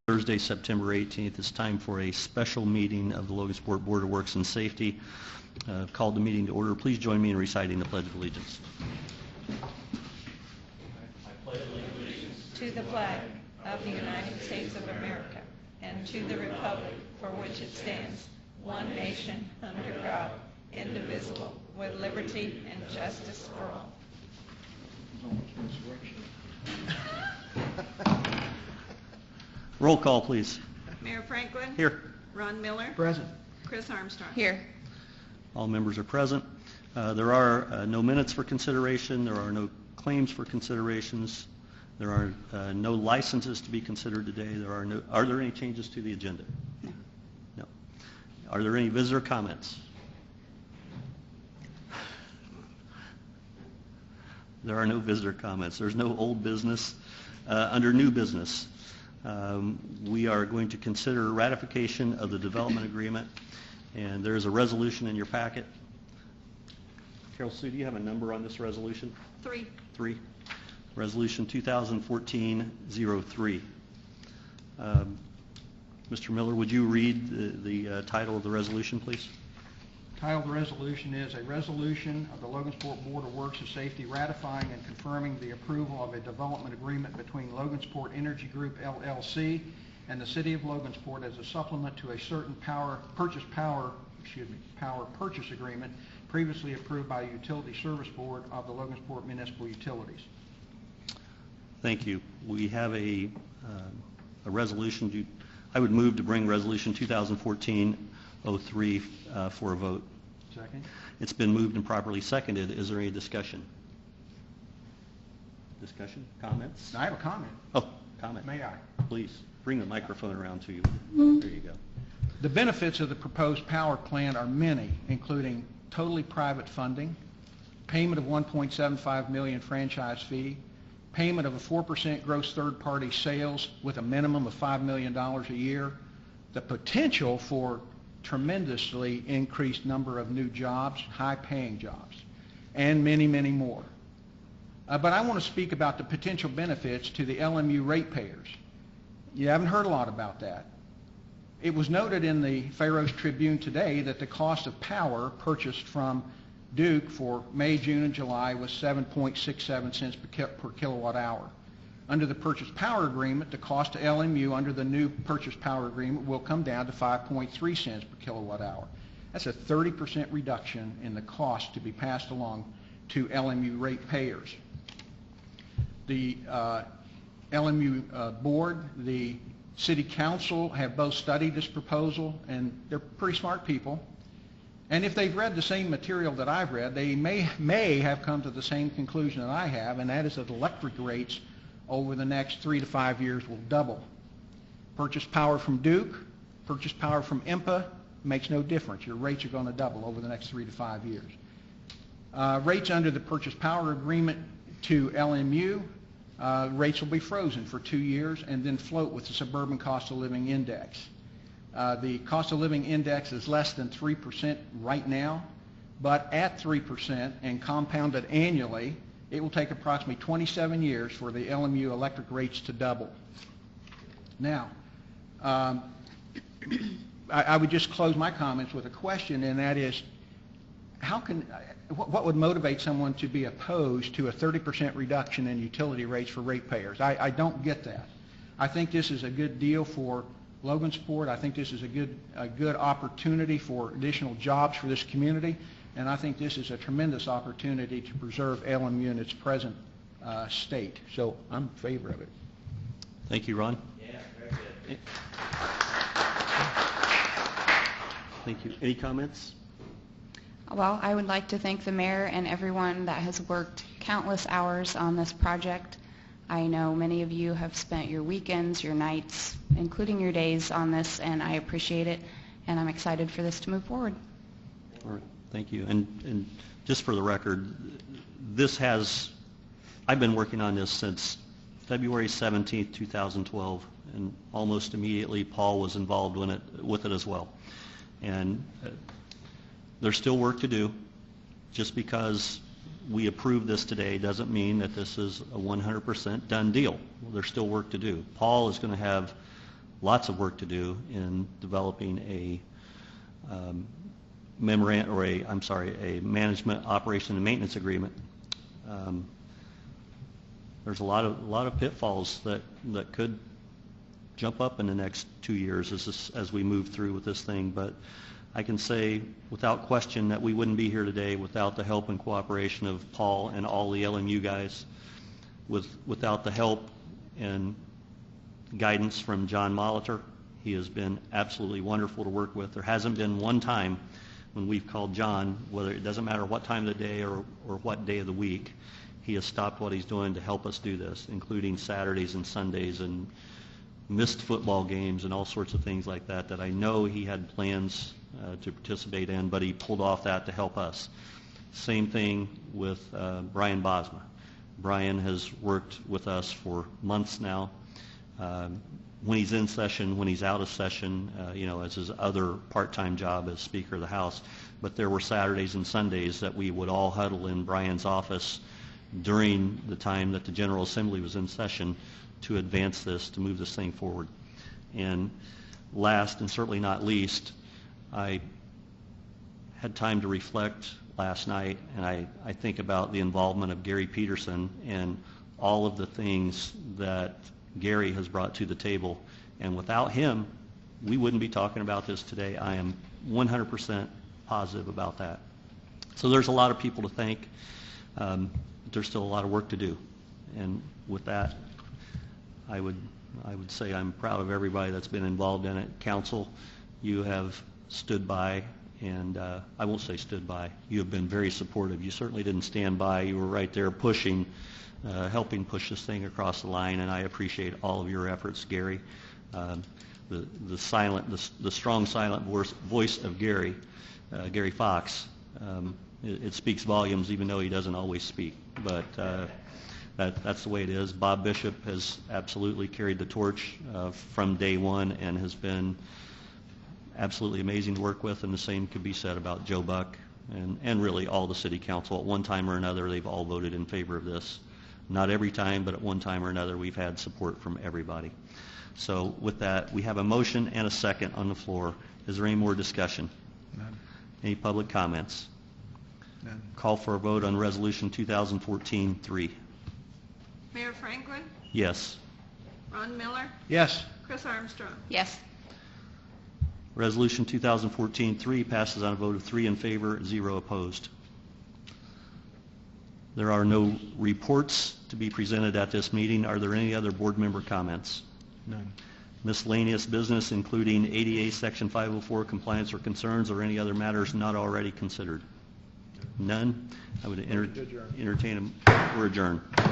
Thursday, September 18th. It's time for a special meeting of the Logansport Board of Works and Safety. Called the meeting to order. Please join me in reciting the Pledge of Allegiance. I pledge allegiance to the flag of the United States of America and to the republic for which it stands, one nation, under God, indivisible, with liberty and justice for all. Roll call, please. Mayor Franklin? Here. Ron Miller? Present. Chris Armstrong? Here. All members are present. There are no minutes for consideration. There are no claims for considerations. There are no licenses to be considered today. Are there any changes to the agenda? No. No. Are there any visitor comments? There are no visitor comments. There's no old business. Under new business, we are going to consider ratification of the development agreement, and there is a resolution in your packet. Carol Sue, do you have a number on this resolution? 3. 3. Resolution 2014-03. Mr. Miller, would you read the title of the resolution, please? Title of the resolution is a resolution of the Logansport Board of Works and Safety ratifying and confirming the approval of a development agreement between Logansport Energy Group LLC and the City of Logansport as a supplement to a certain power purchase agreement previously approved by the Utility Service Board of the Logansport Municipal Utilities. Thank you. We have a resolution. I would move to bring resolution 2014-03 for a vote. Second. It's been moved and properly seconded. Is there any discussion? Discussion? Comments? I have a comment. Oh, comment. May I? Please bring the microphone around to you. There you go. The benefits of the proposed power plant are many, including totally private funding, payment of $1.75 million franchise fee, payment of a 4% gross third-party sales with a minimum of $5 million a year, the potential for tremendously increased number of new jobs, high-paying jobs, and many, many more. But I want to speak about the potential benefits to the LMU ratepayers. You haven't heard a lot about that. It was noted in the Faros Tribune today that the cost of power purchased from Duke for May, June, and July was 7.67 cents per kilowatt hour. Under the purchase power agreement, the cost to LMU under the new purchase power agreement will come down to 5.3 cents per kilowatt hour. That's a 30% reduction in the cost to be passed along to LMU ratepayers. The LMU board, the City Council have both studied this proposal, and they're pretty smart people. And if they've read the same material that I've read, they may have come to the same conclusion that I have, and that is that electric rates over the next 3 to 5 years will double. Purchase power from Duke, purchase power from IMPA makes no difference. Your rates are going to double over the next 3 to 5 years. Rates under the purchase power agreement to LMU, rates will be frozen for 2 years and then float with the suburban cost of living index. The cost of living index is less than 3% right now, but at 3% and compounded annually, it will take approximately 27 years for the LMU electric rates to double. Now, I would just close my comments with a question, and that is, what would motivate someone to be opposed to a 30% reduction in utility rates for ratepayers? I don't get that. I think this is a good deal for Logansport. I think this is a good opportunity for additional jobs for this community, and I think this is a tremendous opportunity to preserve LMU in its present state. So I'm in favor of it. Thank you, Ron. Yeah, very good. Thank you. Any comments? Well, I would like to thank the mayor and everyone that has worked countless hours on this project. I know many of you have spent your weekends, your nights, including your days on this, and I appreciate it, and I'm excited for this to move forward. All right. Thank you. And just for the record, I've been working on this since February 17th, 2012, and almost immediately Paul was involved with it as well. And there's still work to do. Just because we approve this today doesn't mean that this is a 100% done deal. There's still work to do. Paul is going to have lots of work to do in developing a memorandum, or a management, operation, and maintenance agreement. There's a lot of pitfalls that could jump up in the next 2 years as we move through with this thing, but I can say without question that we wouldn't be here today without the help and cooperation of Paul and all the LMU guys, without the help and guidance from John Molitor. He has been absolutely wonderful to work with. There hasn't been one time when we've called John, whether it doesn't matter what time of the day or what day of the week, he has stopped what he's doing to help us do this, including Saturdays and Sundays and missed football games and all sorts of things like that I know he had plans to participate in, but he pulled off that to help us. Same thing with Brian Bosma. Brian has worked with us for months now. When he's in session, when he's out of session, as his other part-time job as Speaker of the House. But there were Saturdays and Sundays that we would all huddle in Brian's office during the time that the General Assembly was in session to advance this, to move this thing forward. And last, and certainly not least, I had time to reflect last night, and I think about the involvement of Gary Peterson and all of the things that Gary has brought to the table. And without him, we wouldn't be talking about this today. I am 100% positive about that. So there's a lot of people to thank. But there's still a lot of work to do. And with that, I would say I'm proud of everybody that's been involved in it. Council, you have stood by, and I won't say stood by. You have been very supportive. You certainly didn't stand by. You were right there pushing, helping push this thing across the line, and I appreciate all of your efforts, Gary. The strong silent voice of Gary Fox. It speaks volumes, even though he doesn't always speak. But that's the way it is. Bob Bishop has absolutely carried the torch from day one and has been absolutely amazing to work with, and the same could be said about Joe Buck and really all the city council. At one time or another, they've all voted in favor of this. Not every time, but at one time or another, we've had support from everybody. So with that, we have a motion and a second on the floor. Is there any more discussion? None. Any public comments? None. Call for a vote on Resolution 2014-3. Mayor Franklin, Yes. Ron Miller, Yes. Chris Armstrong. Yes. Resolution 2014-3 passes on a vote of 3 in favor, 0 opposed. There are no reports to be presented at this meeting. Are there any other board member comments? None. Miscellaneous business, including ADA Section 504 compliance or concerns, or any other matters not already considered? None? I would entertain we're adjourned.